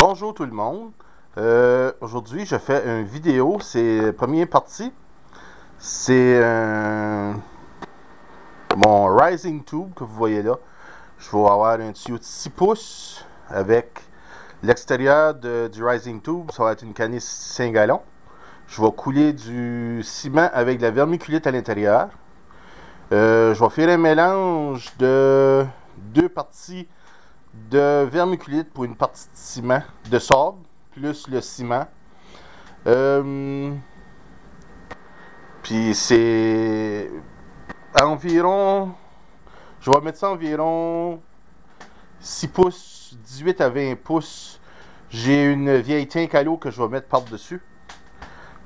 Bonjour tout le monde. Aujourd'hui, je fais une vidéo. C'est la première partie. C'est mon Rising Tube que vous voyez là. Je vais avoir un tuyau de 6 pouces avec l'extérieur du Rising Tube. Ça va être une canisse 5 gallons. Je vais couler du ciment avec de la vermiculite à l'intérieur. Je vais faire un mélange de 2 parties de vermiculite pour une partie de ciment, de sable, plus le ciment. Puis c'est environ, je vais mettre ça environ 6 pouces, 18 à 20 pouces. J'ai une vieille tank à l'eau que je vais mettre par-dessus.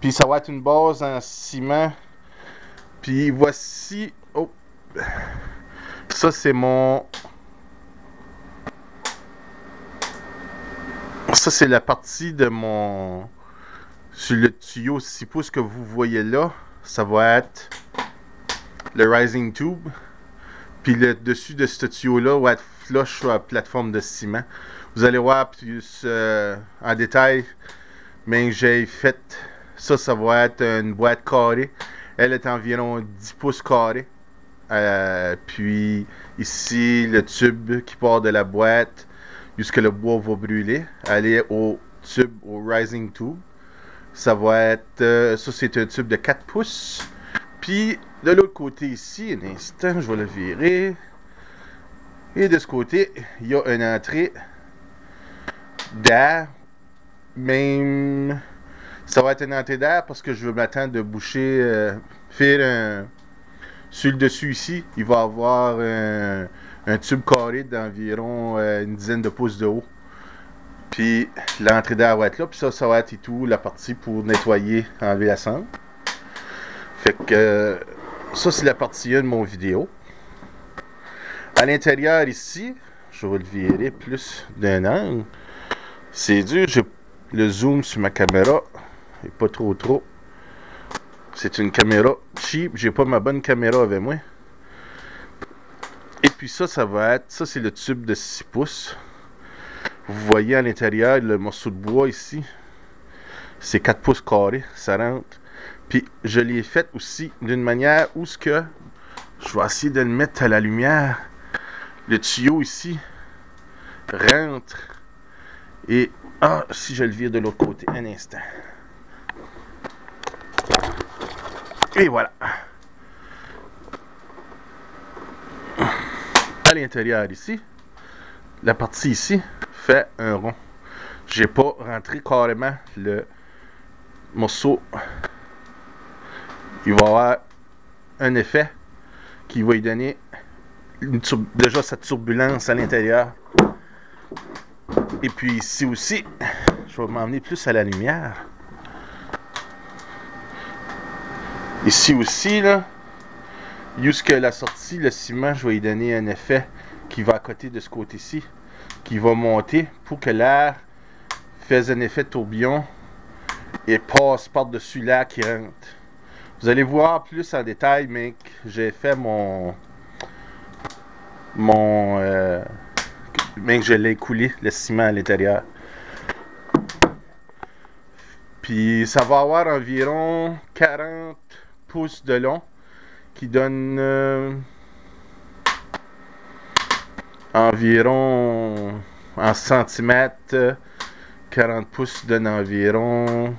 Puis ça va être une base en ciment. Puis voici, oh, ça c'est mon... Ça, c'est la partie de mon... Sur le tuyau 6 pouces que vous voyez là, ça va être le Rising Tube. Puis le dessus de ce tuyau-là va être flush sur la plateforme de ciment. Vous allez voir plus en détail, mais j'ai fait... Ça va être une boîte carrée. Elle est environ 10 pouces carrés. Puis ici, le tube qui part de la boîte jusqu'à le bois va brûler, aller au tube, au Rising Tube. Ça va être, ça c'est un tube de 4 pouces. Puis de l'autre côté ici, un instant, je vais le virer. Et de ce côté, il y a une entrée d'air. Même, ça va être une entrée d'air parce que je veux m'attendre de boucher, faire un... Sur le dessus ici, il va y avoir un tube carré d'environ une dizaine de pouces de haut. Puis l'entrée d'air va être là. Puis ça va être et tout la partie pour nettoyer, enlever la cendre. Fait que ça c'est la partie 1 de mon vidéo. À l'intérieur ici, je vais le virer plus d'un angle. C'est dur, j'ai le zoom sur ma caméra. Et pas trop. C'est une caméra cheap, j'ai pas ma bonne caméra avec moi. Et puis ça va être, ça c'est le tube de 6 pouces. Vous voyez à l'intérieur le morceau de bois ici. C'est 4 pouces carrés, ça rentre. Puis je l'ai fait aussi d'une manière où ce que, je vais essayer de le mettre à la lumière. Le tuyau ici rentre. Et, si je le vire de l'autre côté, un instant. Et voilà. À l'intérieur ici, la partie ici fait un rond. J'ai pas rentré carrément le morceau. Il va y avoir un effet qui va lui donner déjà cette turbulence à l'intérieur. Et puis ici aussi, je vais m'emmener plus à la lumière. Ici aussi, là, jusqu'à la sortie, le ciment, je vais lui donner un effet qui va à côté de ce côté-ci, qui va monter pour que l'air fasse un effet tourbillon et passe par-dessus l'air qui rentre. Vous allez voir plus en détail, mais j'ai fait mais que je l'ai coulé, le ciment à l'intérieur. Puis ça va avoir environ 40 pouces de long, qui donne environ en centimètres, 40 pouces donne environ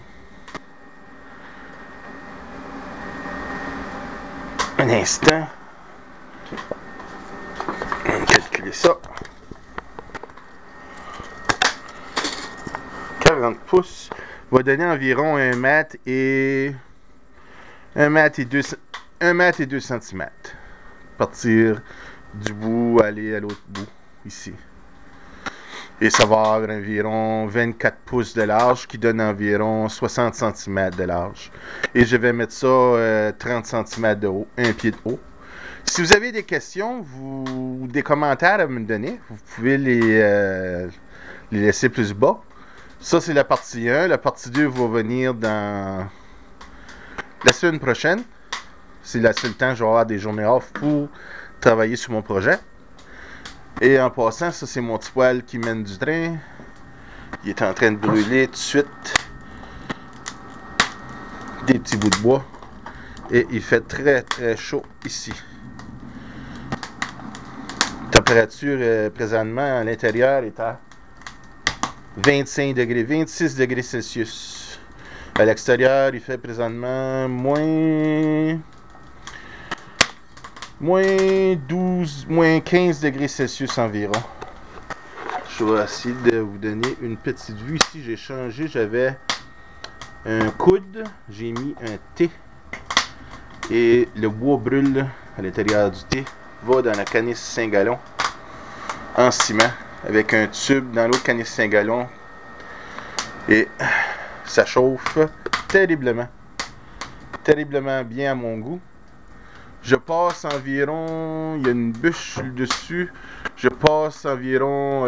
un instant. On va calculer ça. 40 pouces va donner environ 1 mètre et 1 mètre et 2 centimètres. Partir du bout, aller à l'autre bout, ici. Et ça va avoir environ 24 pouces de large, qui donne environ 60 cm de large. Et je vais mettre ça 30 cm de haut, un pied de haut. Si vous avez des questions, des commentaires à me donner, vous pouvez les laisser plus bas. Ça, c'est la partie 1. La partie 2 va venir dans la semaine prochaine. C'est le seul temps que je vais avoir des journées off pour travailler sur mon projet. Et en passant, ça c'est mon petit poêle qui mène du train. Il est en train de brûler tout de suite. Des petits bouts de bois. Et il fait très très chaud ici. Température présentement à l'intérieur est à 25 degrés, 26 degrés Celsius. À l'extérieur, il fait présentement moins 12, moins 15 degrés Celsius environ. Je vais essayer de vous donner une petite vue ici. J'ai changé, j'avais un coude, j'ai mis un thé et le bois brûle à l'intérieur du thé, va dans la canisse 5 gallons en ciment avec un tube dans l'autre canisse 5 gallons et ça chauffe terriblement bien à mon goût. Je passe environ, il y a une bûche dessus, je passe environ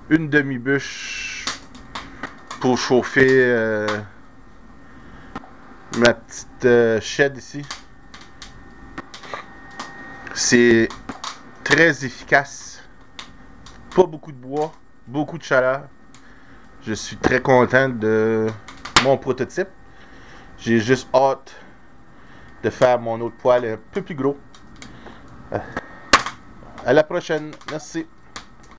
une demi-bûche pour chauffer ma petite shed ici. C'est très efficace, pas beaucoup de bois, beaucoup de chaleur. Je suis très content de mon prototype. J'ai juste hâte de faire mon autre poêle un peu plus gros. À la prochaine. Merci.